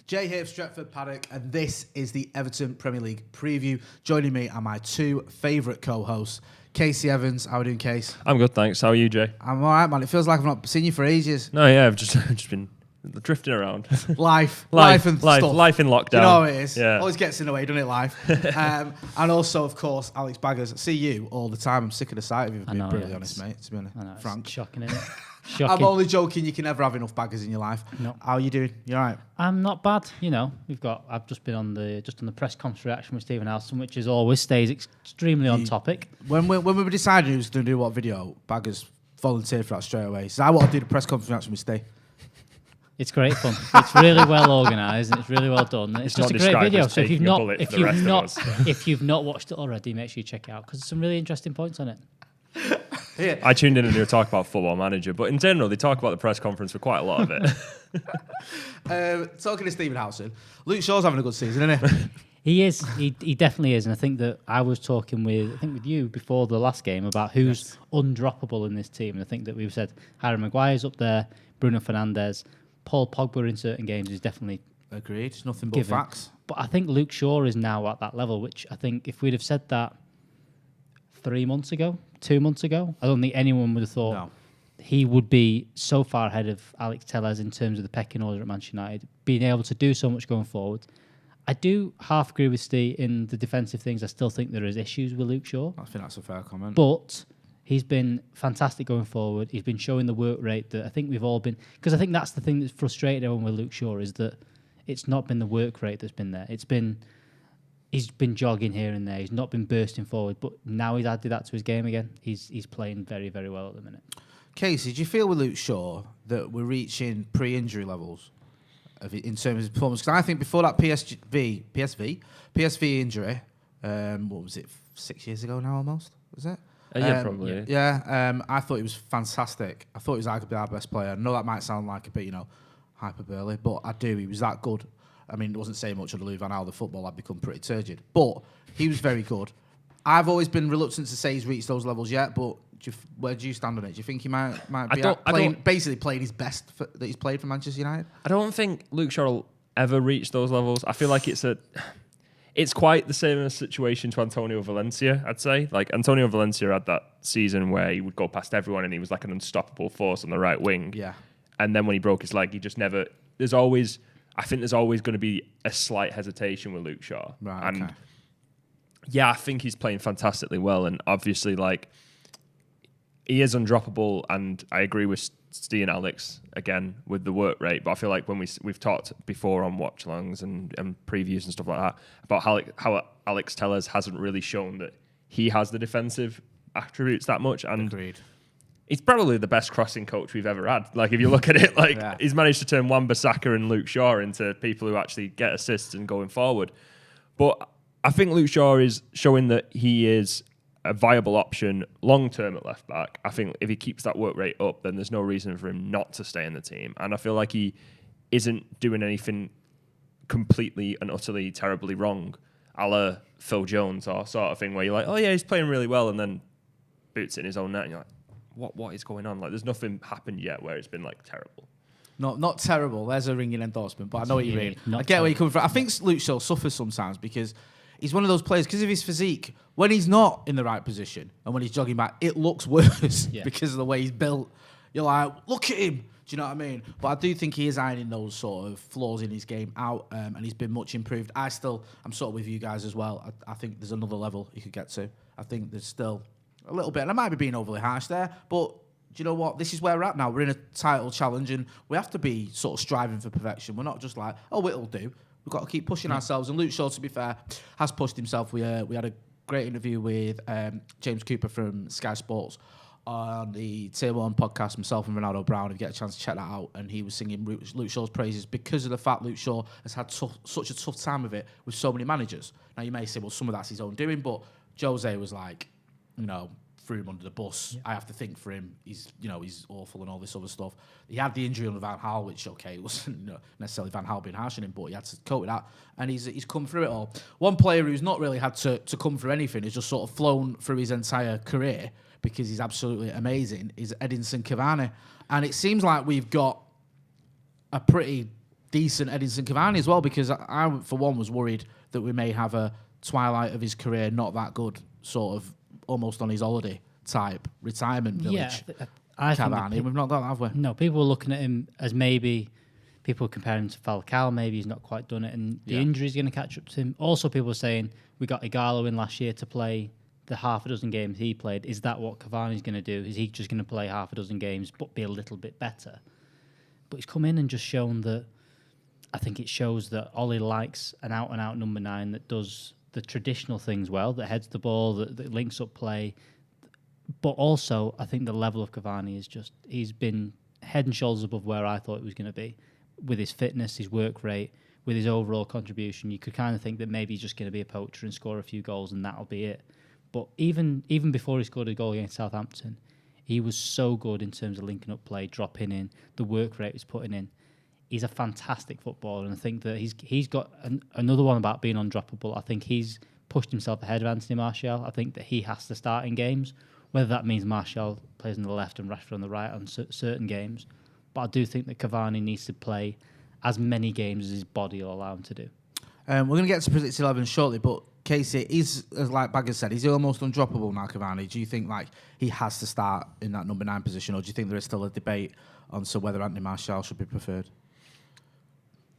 Jay here for Stretford, Paddock, and this is the Everton Premier League preview. Joining me are my two favourite co-hosts, Casey Evans. How are you doing, Case? I'm good, thanks. How are you, Jay? I'm all right, man. It feels like I've not seen you for ages. No, yeah, I've just been drifting around. Life in life lockdown. lockdown. You know how it is. Yeah. Always gets in the way, doesn't it, life? And also, of course, Alex Baggers. I see you all the time. I'm sick of the sight of you, being brutally honest, mate, to be honest. I know, Frank. it's shocking, isn't it? Shocking. I'm only joking. You can never have enough baggers in your life. No. How are you doing? You all right? I'm not bad. You know, I've just been on the press conference reaction with Stephen Howson, which as always stays extremely on topic. When we were deciding who was going to do what video, Baggers volunteered for that straight away. So I want to do the press conference reaction with Steve. It's great fun. It's really well organised and it's really well done. It's just a great video. So if you've not watched it already, make sure you check it out because there's some really interesting points on it. Yeah. I tuned in and they were talking about Football Manager, but in general, they talk about the press conference for quite a lot of it. Talking to Stephen Howson, Luke Shaw's having a good season, isn't he? He is. He definitely is. And I think that I was talking with you before the last game about who's undroppable in this team. And I think that we've said Harry Maguire's up there, Bruno Fernandes, Paul Pogba in certain games is definitely agreed. It's nothing but given. facts. But I think Luke Shaw is now at that level, which I think if we'd have said that 2 months ago, I don't think anyone would have thought he would be so far ahead of Alex Telles in terms of the pecking order at Manchester United, being able to do so much going forward. I do half agree with Steve in the defensive things. I still think there is issues with Luke Shaw. I think that's a fair comment. But he's been fantastic going forward. He's been showing the work rate that I think we've all been... Because I think that's the thing that's frustrated everyone with Luke Shaw is that it's not been the work rate that's been there. He's been jogging here and there. He's not been bursting forward. But now he's added that to his game again. He's playing very, very well at the minute. Casey, do you feel with Luke Shaw that we're reaching pre-injury levels in terms of performance? Because I think before that PSV injury, what was it, 6 years ago now almost, was it? Yeah, probably. Yeah, I thought he was fantastic. I thought he was arguably our best player. I know that might sound like a bit, hyperbole, but I do. He was that good. I mean, it wasn't saying much on the Louis van Gaal. The football had become pretty turgid, but he was very good. I've always been reluctant to say he's reached those levels yet, but where do you stand on it? Do you think he might be basically playing his best that he's played for Manchester United? I don't think Luke Shaw will ever reach those levels. I feel like it's quite the same situation to Antonio Valencia, I'd say. Like, Antonio Valencia had that season where he would go past everyone and he was like an unstoppable force on the right wing. Yeah. And then when he broke his leg, he just never... I think there's always going to be a slight hesitation with Luke Shaw. Right, and yeah, I think he's playing fantastically well. And obviously, he is undroppable. And I agree with Steve and Alex, again, with the work rate. But I feel like when we've talked before on watch-alongs and previews and stuff like that, about how Alex Telles hasn't really shown that he has the defensive attributes that much. And agreed. He's probably the best crossing coach we've ever had. Like, if you look at it, he's managed to turn Wan-Bissaka and Luke Shaw into people who actually get assists and going forward. But I think Luke Shaw is showing that he is a viable option long-term at left-back. I think if he keeps that work rate up, then there's no reason for him not to stay in the team. And I feel like he isn't doing anything completely and utterly terribly wrong, a la Phil Jones or sort of thing, where you're like, oh yeah, he's playing really well, and then boots it in his own net, and you're like, what is going on? Like, there's nothing happened yet where it's been terrible. Not terrible. There's a ringing endorsement, but I know what you mean. I get where you're coming from. I think Luke Shaw suffers sometimes because he's one of those players, because of his physique, when he's not in the right position and when he's jogging back, it looks worse because of the way he's built. You're like, look at him. Do you know what I mean? But I do think he is ironing those sort of flaws in his game out, and he's been much improved. I'm sort of with you guys as well. I think there's another level he could get to. I think there's still a little bit, and I might be being overly harsh there, but do you know what? This is where we're at now. We're in a title challenge, and we have to be sort of striving for perfection. We're not just like, oh, it'll do. We've got to keep pushing ourselves. And Luke Shaw, to be fair, has pushed himself. We had a great interview with James Cooper from Sky Sports on the Tier 1 podcast, myself and Ronaldo Brown. If you get a chance to check that out, and he was singing Luke Shaw's praises because of the fact Luke Shaw has had such a tough time of it with so many managers. Now, you may say, well, some of that's his own doing, but Jose was like, threw him under the bus. Yeah. I have to think for him. He's awful and all this other stuff. He had the injury under Van Gaal, which, it wasn't necessarily Van Gaal being harsh on him, but he had to cope with that. And he's come through it all. One player who's not really had to come through anything, has just sort of flown through his entire career because he's absolutely amazing, is Edinson Cavani. And it seems like we've got a pretty decent Edinson Cavani as well, because I, for one, was worried that we may have a twilight of his career, not that good, sort of almost on his holiday type retirement village. I Cavani, think we've not got that, have we? No, people were looking at him as maybe people comparing him to Falcao. Maybe he's not quite done it, and the injury's going to catch up to him. Also, people were saying we got Ighalo in last year to play the half a dozen games he played. Is that what Cavani's going to do? Is he just going to play half a dozen games but be a little bit better? But he's come in and just shown that. I think it shows that Ollie likes an out-and-out number 9 that does the traditional things well, that heads the ball, that links up play. But also, I think the level of Cavani is just, he's been head and shoulders above where I thought he was going to be. With his fitness, his work rate, with his overall contribution, you could kind of think that maybe he's just going to be a poacher and score a few goals and that'll be it. But even before he scored a goal against Southampton, he was so good in terms of linking up play, dropping in, the work rate he's putting in. He's a fantastic footballer, and I think that he's got another one about being undroppable. I think he's pushed himself ahead of Anthony Martial. I think that he has to start in games, whether that means Martial plays on the left and Rashford on the right on certain games. But I do think that Cavani needs to play as many games as his body will allow him to do. We're going to get to Predicted 11 shortly, but Casey, like Bagger said, is he almost undroppable now, Cavani? Do you think like he has to start in that number 9 position, or do you think there is still a debate on whether Anthony Martial should be preferred?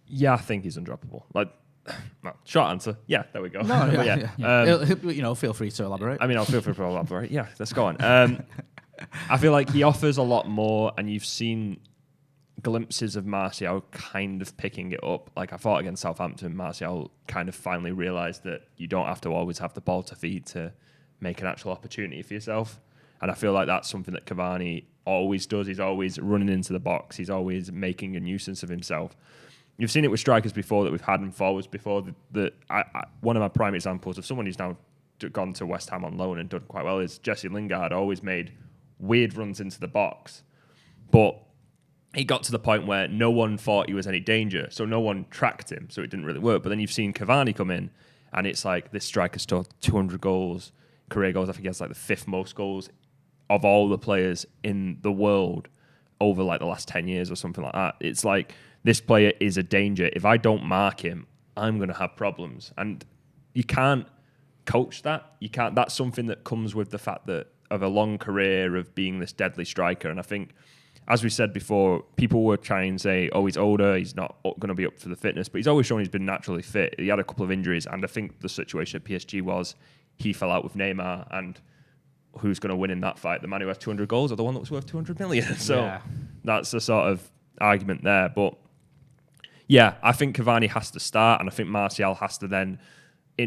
Yeah, I think he's undroppable. Like, well, short answer. Yeah, there we go. No, yeah. Feel free to elaborate. I mean, I'll feel free to elaborate. Yeah, let's go on. I feel like he offers a lot more, and you've seen glimpses of Martial kind of picking it up. Like I thought against Southampton, Martial kind of finally realised that you don't have to always have the ball to feed to make an actual opportunity for yourself. And I feel like that's something that Cavani always does. He's always running into the box. He's always making a nuisance of himself. You've seen it with strikers before that we've had and forwards before. One of my prime examples of someone who's now gone to West Ham on loan and done quite well is Jesse Lingard. Always made weird runs into the box, but he got to the point where no one thought he was any danger, so no one tracked him, so it didn't really work. But then you've seen Cavani come in, and it's like this striker scored 200 goals, career goals. I think he has like the 5th most goals of all the players in the world over like the last 10 years or something like that. It's like this player is a danger. If I don't mark him, I'm going to have problems. And you can't coach that. You can't. That's something that comes with the fact that of a long career of being this deadly striker. And I think, as we said before, people were trying to say, oh, he's older, he's not going to be up for the fitness, but he's always shown he's been naturally fit. He had a couple of injuries, and I think the situation at PSG was he fell out with Neymar, and who's going to win in that fight? The man who has 200 goals or the one that was worth 200 million? So that's the sort of argument there. But yeah, I think Cavani has to start, and I think Martial has to then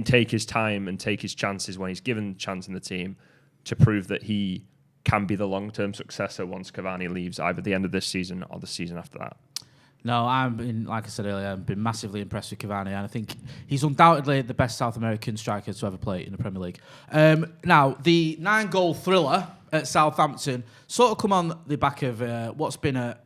take his time and take his chances when he's given a chance in the team to prove that he can be the long-term successor once Cavani leaves, either the end of this season or the season after that. No, like I said earlier, I've been massively impressed with Cavani, and I think he's undoubtedly the best South American striker to ever play in the Premier League. Now, the 9-goal thriller at Southampton sort of come on the back of what's been a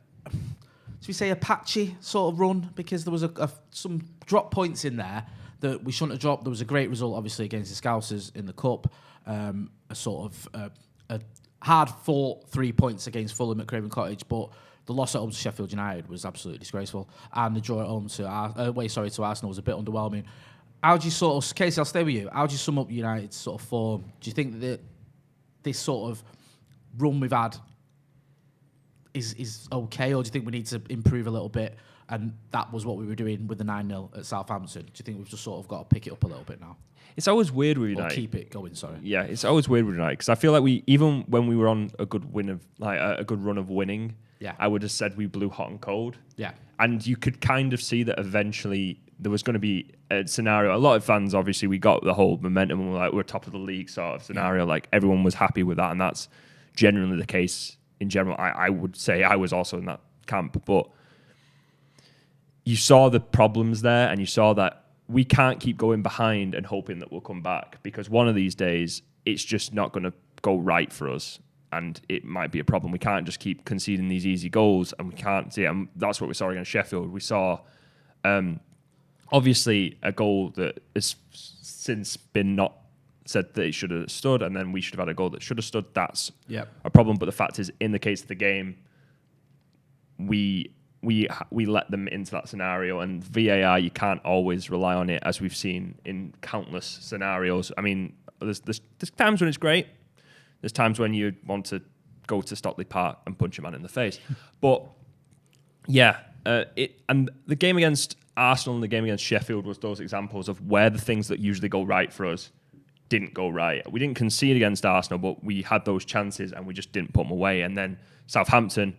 patchy sort of run, because there was some drop points in there that we shouldn't have dropped. There was a great result, obviously, against the Scousers in the Cup, a hard-fought 3 points against Fulham at Craven Cottage, but the loss at home to Sheffield United was absolutely disgraceful, and the draw at home to Arsenal was a bit underwhelming. How do you Casey, I'll stay with you. How do you sum up United's sort of form? Do you think that this sort of run we've had is okay, or do you think we need to improve a little bit? And that was what we were doing with the 9-0 at Southampton. Do you think we've just sort of got to pick it up a little bit now? It's always weird with United. Or keep it going, sorry. Yeah, it's always weird with United, because I feel like even when we were on a good run of winning, I would have said we blew hot and cold. Yeah. And you could kind of see that eventually there was going to be a scenario. A lot of fans, obviously, we got the whole momentum, and we're top of the league sort of scenario. Like, everyone was happy with that, and that's generally the case in general. I would say I was also in that camp, but you saw the problems there, and you saw that we can't keep going behind and hoping that we'll come back, because one of these days it's just not going to go right for us, and it might be a problem. We can't just keep conceding these easy goals, and we can't see. And that's what we saw against Sheffield. We saw, obviously, a goal that has since been not said that it should have stood, and then we should have had a goal that should have stood. That's a problem. But the fact is, in the case of the game, we we let them into that scenario. And VAR, you can't always rely on it, as we've seen in countless scenarios. I mean, there's times when it's great. There's times when you want to go to Stockley Park and punch a man in the face. But yeah, and the game against Arsenal and the game against Sheffield was those examples of where the things that usually go right for us didn't go right. We didn't concede against Arsenal, but we had those chances and we just didn't put them away. And then Southampton,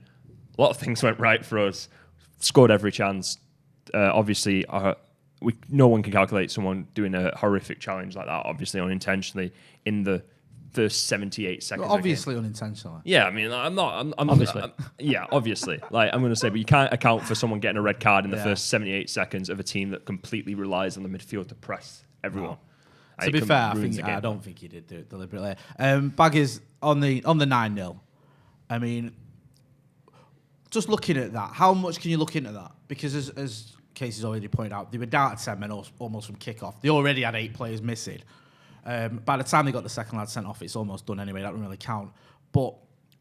a lot of things went right for us. Scored every chance. Obviously, no one can calculate someone doing a horrific challenge like that, obviously unintentionally, in the first 78 seconds. Well, obviously unintentionally. Yeah, I mean, I'm Obviously. yeah, obviously. Like, I'm going to say, but you can't account for someone getting a red card in the first 78 seconds of a team that completely relies on the midfield to press everyone. No. To be fair, I don't think he did do it deliberately. Baggers on the 9-0. I mean, just looking at that, how much can you look into that? Because as Casey's already pointed out, they were down to 10 men almost from kickoff. They already had 8 players missing. By the time they got the second lad sent off, it's almost done anyway. That doesn't really count. But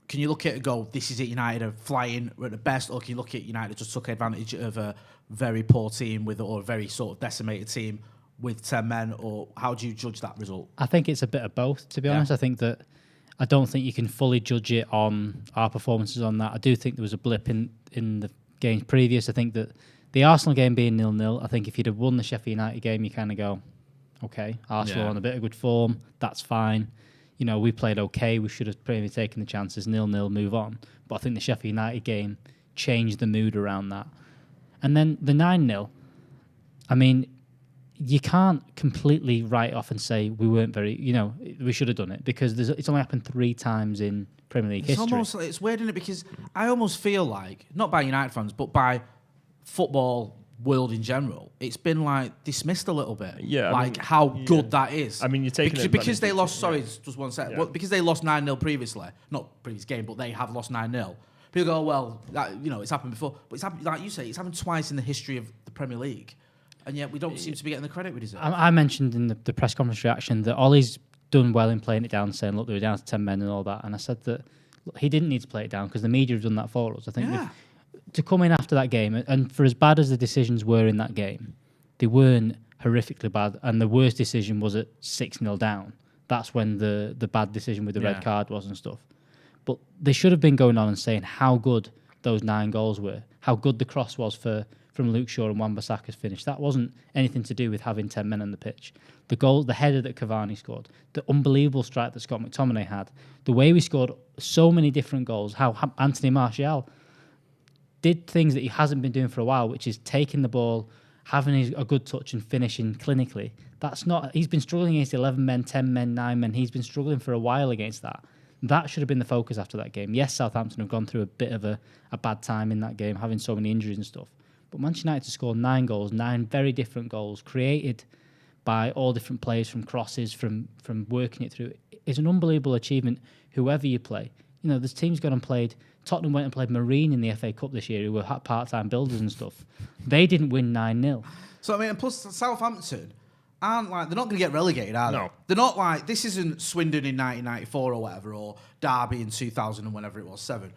can you look at it and go, this is it, United are flying, we're at the best? Or can you look at United just took advantage of a very poor team or a very sort of decimated team with 10 men? Or how do you judge that result? I think it's a bit of both, to be honest. I don't think you can fully judge it on our performances on that. I do think there was a blip in the games previous. I think that the Arsenal game being 0-0, I think if you'd have won the Sheffield United game, you kind of go, okay, Arsenal on a bit of good form, that's fine. You know, we played okay, we should have probably taken the chances, 0-0, move on. But I think the Sheffield United game changed the mood around that. And then the 9-0, I mean, you can't completely write off and say we weren't we should have done it, because it's only happened 3 times in Premier League history. It's weird, isn't it? Because I almost feel like, not by United fans, but by football world in general, it's been like dismissed a little bit. Yeah, like how good that is. I mean, you're taking it because they lost. Sorry, just one sec. Yeah. Well, because they lost 9-0 previously, not previous game, but they have lost 9-0. People go, well, it's happened before, but it's happened, like you say, it's happened twice in the history of the Premier League, and yet we don't seem to be getting the credit we deserve. I mentioned in the press conference reaction that Ollie's done well in playing it down, saying, look, they were down to 10 men and all that, and I said that look, he didn't need to play it down because the media have done that for us. I think to come in after that game, and for as bad as the decisions were in that game, they weren't horrifically bad, and the worst decision was at 6-0 down. That's when the bad decision with the red card was and stuff. But they should have been going on and saying how good those 9 goals were, how good the cross was from Luke Shaw and Wan-Bissaka's finish. That wasn't anything to do with having 10 men on the pitch. The goal, the header that Cavani scored, the unbelievable strike that Scott McTominay had, the way we scored so many different goals, how Anthony Martial did things that he hasn't been doing for a while, which is taking the ball, having a good touch and finishing clinically. He's been struggling against 11 men, 10 men, 9 men. He's been struggling for a while against that. That should have been the focus after that game. Yes, Southampton have gone through a bit of a bad time in that game, having so many injuries and stuff. But Manchester United to score 9 goals, 9 very different goals, created by all different players, from crosses, from working it through, is an unbelievable achievement, whoever you play. You know, there's teams gone and played. Tottenham went and played Marine in the FA Cup this year, who were part-time builders and stuff. They didn't win 9-0. So, I mean, plus Southampton aren't like, they're not going to get relegated, are they? No. They're not like, this isn't Swindon in 1994 or whatever, or Derby in 2000 and whenever it was, 7.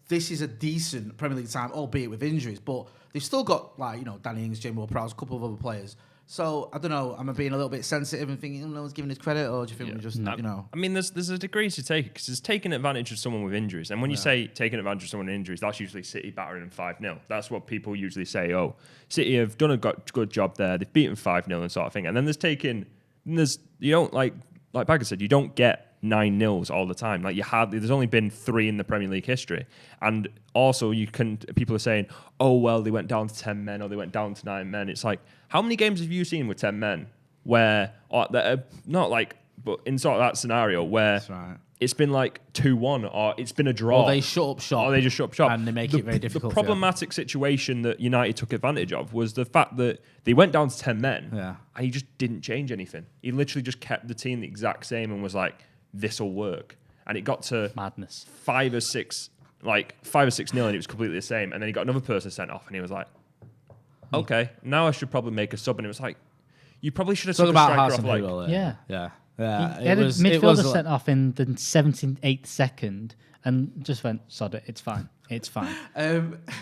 This is a decent Premier League time, albeit with injuries, but they've still got, like, Danny Ings, Jamie Ward-Prowse, a couple of other players. So, I don't know, am I being a little bit sensitive and thinking no one's giving his credit, or do you think we're just, I mean, there's a degree to take it, because it's taking advantage of someone with injuries. And when you say taking advantage of someone with injuries, that's usually City battering them 5-0. That's what people usually say, oh, City have done a good job there, they've beaten 5-0 and sort of thing. And then you don't, like Bagger said, you don't get 9-0s all the time. Like, there's only been 3 in the Premier League history. And also, people are saying, oh, well, they went down to 10 men or they went down to 9 men. It's like, how many games have you seen with 10 men where, not like, but in sort of that scenario where it's been like 2-1 or it's been a draw? Or they shut up shop. Or they just shut up shop. And they make it very difficult. The problematic situation that United took advantage of was the fact that they went down to 10 men and he just didn't change anything. He literally just kept the team the exact same and was like, this'll work. And it got to madness. 5 or 6 0, and it was completely the same. And then he got another person sent off and he was like, okay, now I should probably make a sub. And it was like, you probably should have took a striker off. Like, yeah. Yeah, he had a midfielder sent off in the 78th second and just went, sod it, it's fine. It's fine.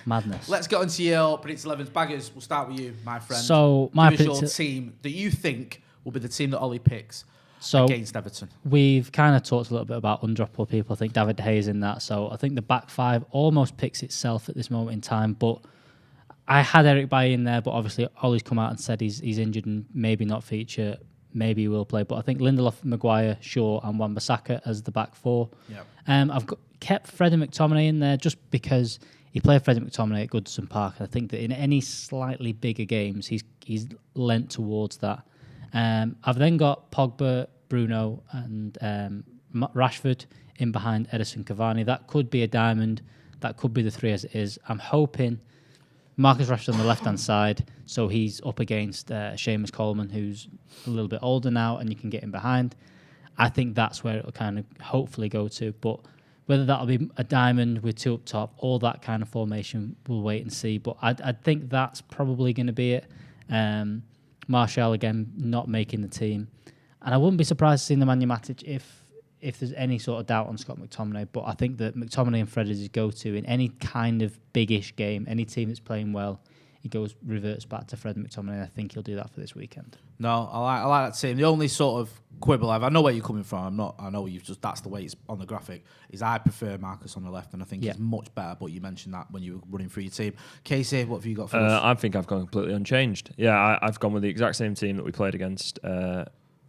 Madness. Let's get on to your predicted 11s. Baggers, we'll start with you, my friend. So, Give us your team that you think will be the team that Ollie picks against Everton. We've kind of talked a little bit about undroppable people. I think David De Gea is in that. So I think the back five almost picks itself at this moment in time. But I had Eric Bailly in there, but obviously Ollie's come out and said he's injured and maybe not feature. Maybe he will play. But I think Lindelof, Maguire, Shaw and Wan-Bissaka as the back four. Yep. I've kept Fred and McTominay in there just because he played Fred and McTominay at Goodison Park. And I think that in any slightly bigger games, he's lent towards that. I've then got Pogba, Bruno and Rashford in behind Edinson Cavani. That could be a diamond. That could be the three as it is. I'm hoping Marcus Rashford on the left-hand side, so he's up against Seamus Coleman, who's a little bit older now, and you can get him behind. I think that's where it'll kind of hopefully go to. But whether that'll be a diamond with two up top, all that kind of formation, we'll wait and see. But I think that's probably going to be it. Martial, again, not making the team. And I wouldn't be surprised to see Nemanja Matic if there's any sort of doubt on Scott McTominay. But I think that McTominay and Fred is his go-to in any kind of big-ish game, any team that's playing well. He reverts back to Fred and McTominay. I think he'll do that for this weekend. No, I like that team. The only sort of quibble I know where you're coming from. I know that's the way it's on the graphic. Is I prefer Marcus on the left, and I think he's much better. But you mentioned that when you were running through your team. Casey, what have you got for us? I think I've gone completely unchanged. Yeah, I've gone with the exact same team that we played against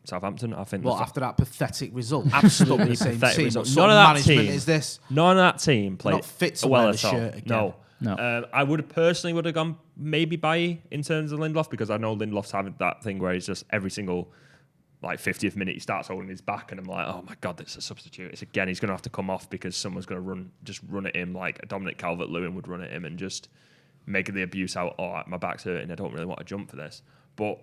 Southampton. I think. After that pathetic result, absolutely the same team. Result. None of that team is this. None of that team played not fit to well wear the at all. shirt again. No. I would have gone maybe Bailly in terms of Lindelof, because I know Lindelof's having that thing where he's just every single 50th minute he starts holding his back, and I'm like, oh my god, that's a substitute. He's going to have to come off because someone's going to run at him like Dominic Calvert-Lewin would run at him and just make the abuse out. Oh, my back's hurting. I don't really want to jump for this. But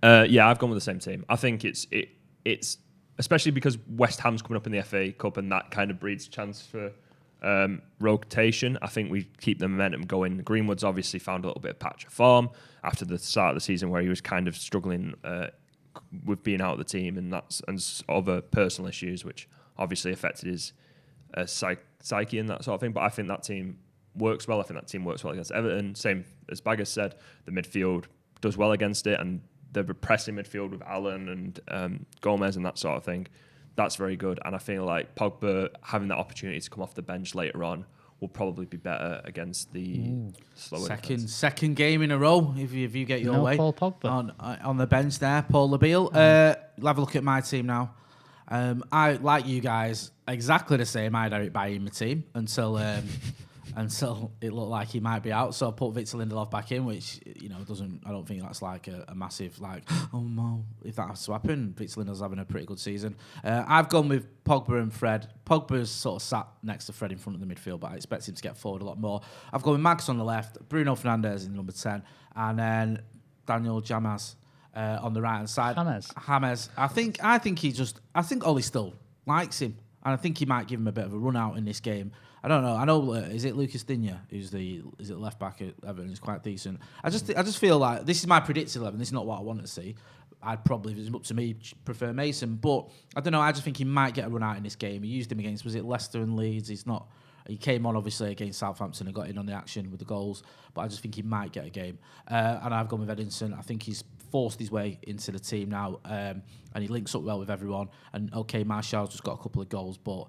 I've gone with the same team. I think it's especially because West Ham's coming up in the FA Cup, and that kind of breeds chance for rotation. I think we keep the momentum going. Greenwood's obviously found a little bit of patch of form after the start of the season where he was kind of struggling with being out of the team and other personal issues, which obviously affected his psyche and that sort of thing. But I think that team works well. I think that team works well against Everton. Same as Baggers said, the midfield does well against it, and the pressing midfield with Allen and Gomez and that sort of thing. That's very good, and I feel like Pogba having that opportunity to come off the bench later on will probably be better against the slower defense. Second game in a row if you get your way. Paul Pogba on the bench there, Paul Labille. We'll have a look at my team now. I like you guys exactly the same. I had Eric Bailly in my team until it looked like he might be out. So I put Victor Lindelof back in, which I don't think that's like a massive oh no, if that has to happen. Victor Lindelof's having a pretty good season. I've gone with Pogba and Fred. Pogba's sort of sat next to Fred in front of the midfield, but I expect him to get forward a lot more. I've gone with Max on the left, Bruno Fernandes in number 10, and then Daniel James on the right hand side. James. I think Ollie still likes him, and I think he might give him a bit of a run out in this game. I don't know. I know. Is it Lucas Digne who's is it left back at Everton? He's quite decent. I just feel like this is my predicted 11. This is not what I want to see. I'd probably, if it was up to me, prefer Mason. But I don't know. I just think he might get a run out in this game. He used him against, was it Leicester and Leeds? He came on obviously against Southampton and got in on the action with the goals. But I just think he might get a game. And I've gone with Edinson. I think he's forced his way into the team now, and he links up well with everyone. And okay, Martial's just got a couple of goals, but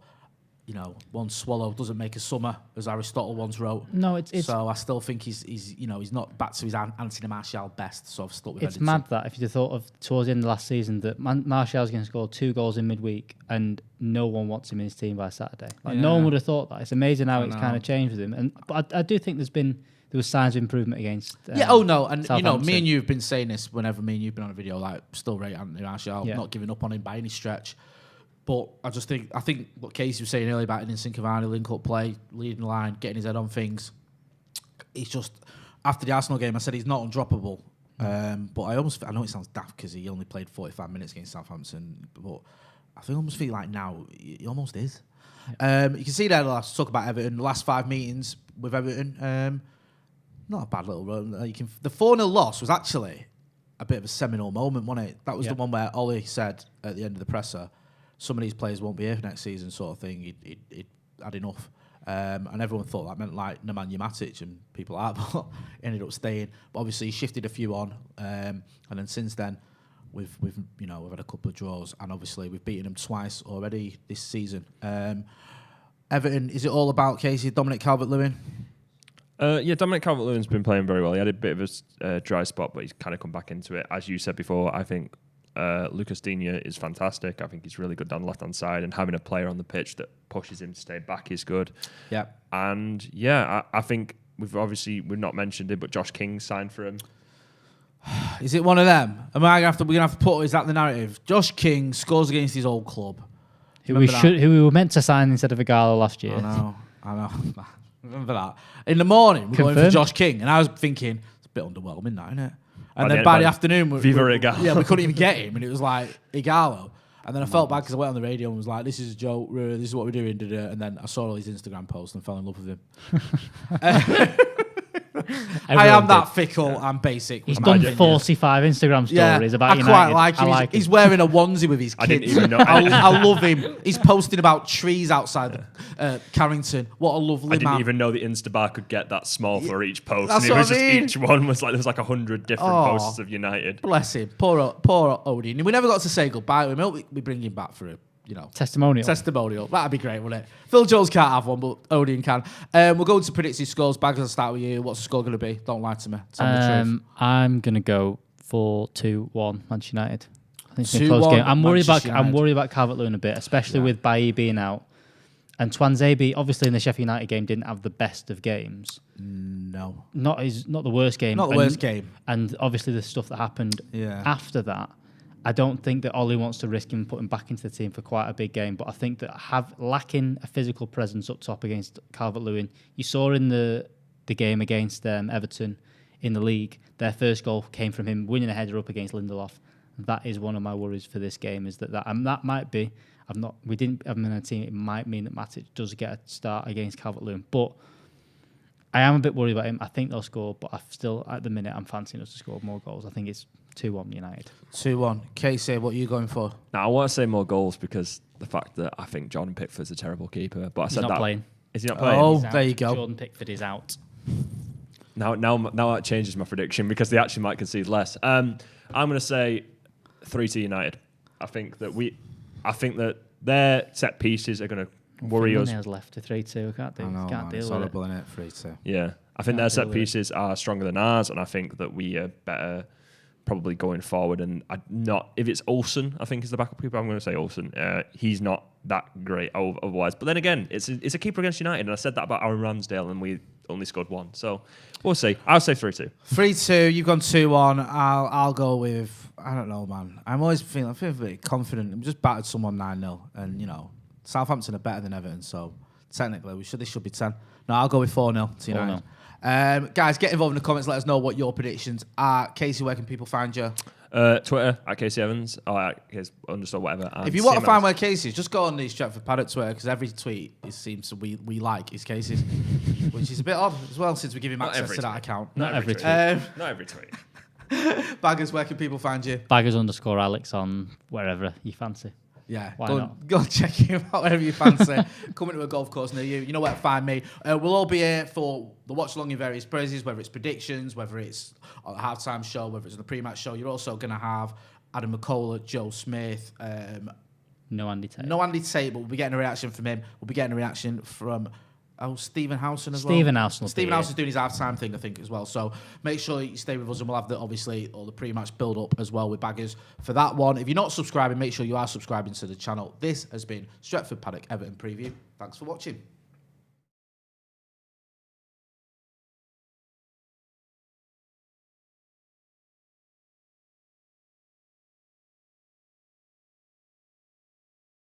one swallow doesn't make a summer, as Aristotle once wrote. No, it's so I still think he's not back to his Anthony Martial best. So I've stuck with. It's Edinson. Mad that if you'd have thought of towards the end of last season that Martial's going to score 2 goals in midweek and no one wants him in his team by Saturday. No one would have thought that. It's amazing how it's kind of changed with him. But I do think there was signs of improvement against. And me and you have been saying this whenever me and you've been on a video. Still rate Anthony Martial, not giving up on him by any stretch. But I think what Casey was saying earlier about Edinson Cavani, link-up play, leading the line, getting his head on things. It's just, after the Arsenal game, I said he's not undroppable. But I know it sounds daft because he only played 45 minutes against Southampton, but I almost feel like now he almost is. You can see there, let's talk about Everton, the last 5 meetings with Everton. Not a bad little run. The 4-0 loss was actually a bit of a seminal moment, wasn't it? That was the one where Ollie said at the end of the presser, some of these players won't be here next season, sort of thing. He'd had enough. And everyone thought that meant like Nemanja Matic and people like that, but he ended up staying. But obviously, he shifted a few on. And then since then, we've had a couple of draws. And obviously, we've beaten them twice already this season. Everton, is it all about Casey, Dominic Calvert-Lewin? Dominic Calvert-Lewin's been playing very well. He had a bit of a dry spot, but he's kind of come back into it. As you said before, I think Lucas Digne is fantastic. I think he's really good down the left-hand side, and having a player on the pitch that pushes him to stay back is good. Yeah. And I think we've not mentioned it, but Josh King signed for him. Is it one of them? We're gonna have to put? Is that the narrative? Josh King scores against his old club. Who we were meant to sign instead of Igalo last year. I know. Remember that. In the morning, we're going for Josh King, and I was thinking it's a bit underwhelming, that, isn't it? And then by the afternoon, Viva Igalo. Yeah, we couldn't even get him, and it was like Igalo. And then I felt bad because I went on the radio and was like, "This is a joke. This is what we're doing." And then I saw all his Instagram posts and fell in love with him. I am that fickle and basic. He's done 45 Instagram stories about United. I quite like him. He's wearing a onesie with his kids. I didn't even know. I love him. He's posting about trees outside Carrington. What a lovely man. I didn't even know the Instabar could get that small for each post. That's and it was what I mean. Each one was like, there was like 100 different posts of United. Bless him. Poor Odin. We never got to say goodbye to him. I hope we bring him back for a testimonial. That'd be great, wouldn't it? Phil Jones can't have one, but Odin can. We'll go to predicted scores. Bags, I'll start with you. What's the score going to be? Don't lie to me. Tell me the truth. I'm going to go for 2-1 Manchester United. I think it's a close game. I'm worried about Calvert-Lewin a bit, especially with Bailly being out. And Twanzebe, obviously in the Sheffield United game, didn't have the best of games. No. Not the worst game. Not the worst game. And obviously the stuff that happened after that. I don't think that Ollie wants to risk him putting back into the team for quite a big game, but I think that lacking a physical presence up top against Calvert-Lewin, you saw in the game against Everton in the league, their first goal came from him winning a header up against Lindelof. That is one of my worries for this game. Is that might be. We didn't have him in a team. It might mean that Matic does get a start against Calvert-Lewin, but I am a bit worried about him. I think they'll score, but at the minute, I'm fancying us to score more goals. I think it's 2-1 United. 2-1. Casey, what are you going for? Now, I want to say more goals because the fact that I think Jordan Pickford's a terrible keeper. But He's not playing. Is he not playing? Oh, there you go. Jordan Pickford is out. Now that changes my prediction because they actually might concede less. I'm going to say 3-2 United. I think that their set pieces are going to worry us. Has left to 3-2. Can't deal with it's horrible, isn't it? 3-2. Yeah, I think their set pieces are stronger than ours, and I think that we are better probably going forward. And if it's Olsen, I think is the backup keeper. I'm going to say Olsen. He's not that great otherwise. But then again, it's a keeper against United, and I said that about Aaron Ramsdale, and we only scored one. So we'll see. I'll say 3-2. 3-2. You've gone 2-1. I'll go with. I don't know, man. I feel very confident. I'm just battered someone 9-0, and Southampton are better than Everton, so technically this should be 10. No, I'll go with 4-0 to United. Guys, get involved in the comments. Let us know what your predictions are. Casey, where can people find you? Twitter at Casey Evans or at Casey _ whatever. If you want to find where Casey is, just go on the Stretford Paddock Twitter because every tweet it seems to we like is Casey's, which is a bit odd as well since we give him access to that account. Not every tweet. Not every tweet. Baggers, where can people find you? Baggers _ Alex on wherever you fancy. Yeah, go and check him out wherever you fancy. Coming to a golf course near you. You know where to find me. We'll all be here for the watch along in various places, whether it's predictions, whether it's on the halftime show, whether it's on the pre-match show. You're also going to have Adam McCullough, Joe Smith. No Andy Tate. But we'll be getting a reaction from him. We'll be getting a reaction from Stephen Howson as well. Stephen Howson's doing his half-time thing, I think, as well. So make sure you stay with us, and we'll have obviously all the pre-match build-up as well with Baggers for that one. If you're not subscribing, make sure you are subscribing to the channel. This has been Stretford Paddock Everton Preview. Thanks for watching.